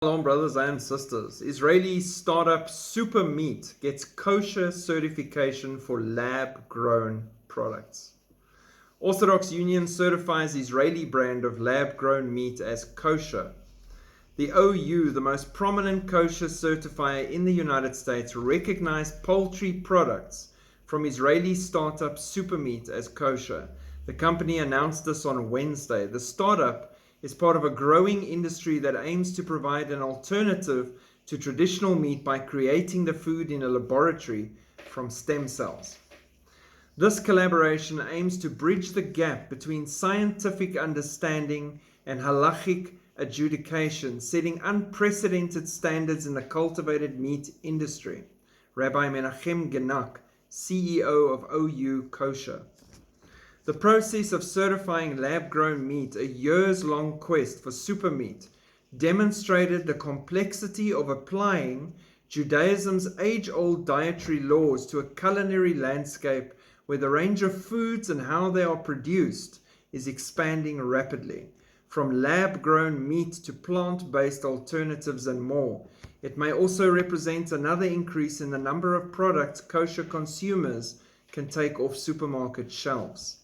Shalom, brothers and sisters. Israeli startup Supermeat gets kosher certification for lab-grown products. Orthodox Union certifies Israeli brand of lab-grown meat as kosher. The OU, the most prominent kosher certifier in the United States, recognized poultry products from Israeli startup Supermeat as kosher. The company announced this on Wednesday. The startup is part of a growing industry that aims to provide an alternative to traditional meat by creating the food in a laboratory from stem cells. This collaboration aims to bridge the gap between scientific understanding and halachic adjudication, setting unprecedented standards in the cultivated meat industry. Rabbi Menachem Genak, CEO of OU Kosher. The process of certifying lab-grown meat, a years-long quest for Supermeat, demonstrated the complexity of applying Judaism's age-old dietary laws to a culinary landscape where the range of foods and how they are produced is expanding rapidly. From lab-grown meat to plant-based alternatives and more. It may also represent another increase in the number of products kosher consumers can take off supermarket shelves.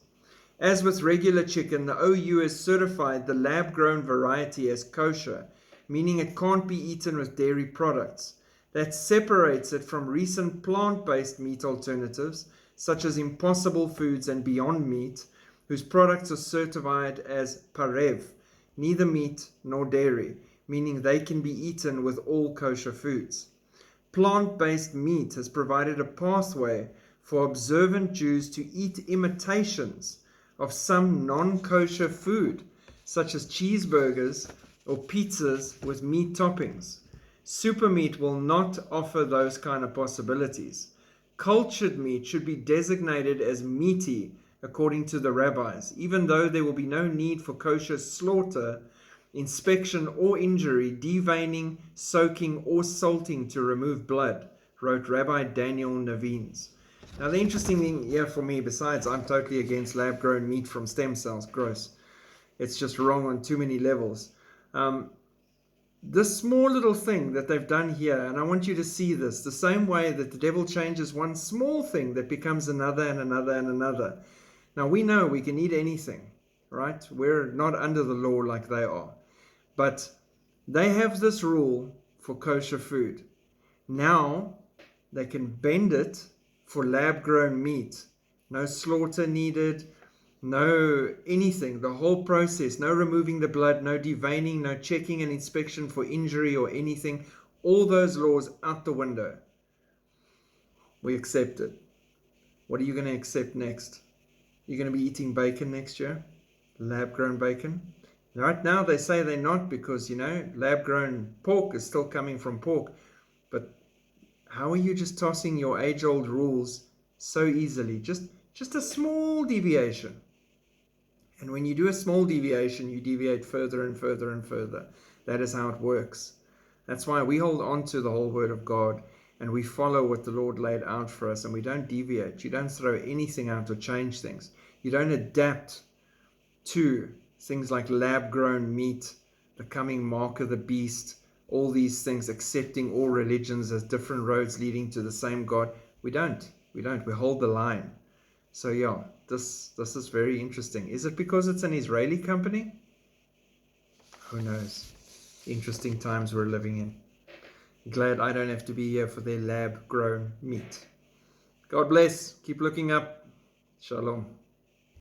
As with regular chicken, the OU has certified the lab-grown variety as kosher, meaning it can't be eaten with dairy products. That separates it from recent plant-based meat alternatives, such as Impossible Foods and Beyond Meat, whose products are certified as parev, neither meat nor dairy, meaning they can be eaten with all kosher foods. Plant-based meat has provided a pathway for observant Jews to eat imitations of some non-kosher food, such as cheeseburgers or pizzas with meat toppings. Supermeat will not offer those kind of possibilities. Cultured meat should be designated as meaty according to the rabbis, even though there will be no need for kosher slaughter, inspection or injury, deveining, soaking or salting to remove blood, wrote Rabbi Daniel Naveen's. Now the interesting thing here for me, besides I'm totally against lab-grown meat from stem cells, gross. It's just wrong on too many levels. This small little thing that they've done here, and I want you to see this, the same way that the devil changes one small thing that becomes another and another and another. Now we know we can eat anything, right? We're not under the law like they are. But they have this rule for kosher food. Now they can bend it for lab-grown meat. No slaughter needed, no anything, the whole process, no removing the blood, no deveining, no checking and inspection for injury or anything. All those laws out the window. We accept it. What are you going to accept next? You're going to be eating bacon next year? Lab-grown bacon? Right now they say they're not because, lab-grown pork is still coming from pork. But how are you just tossing your age-old rules so easily? Just a small deviation. And when you do a small deviation, you deviate further and further and further. That is how it works. That's why we hold on to the whole Word of God and we follow what the Lord laid out for us, and we don't deviate. You don't throw anything out or change things. You don't adapt to things like lab-grown meat, the coming mark of the beast, all these things, accepting all religions as different roads leading to the same God. We don't. We hold the line. So yeah, this is very interesting. Is it because it's an Israeli company? Who knows? Interesting times we're living in. Glad I don't have to be here for their lab-grown meat. God bless. Keep looking up. Shalom.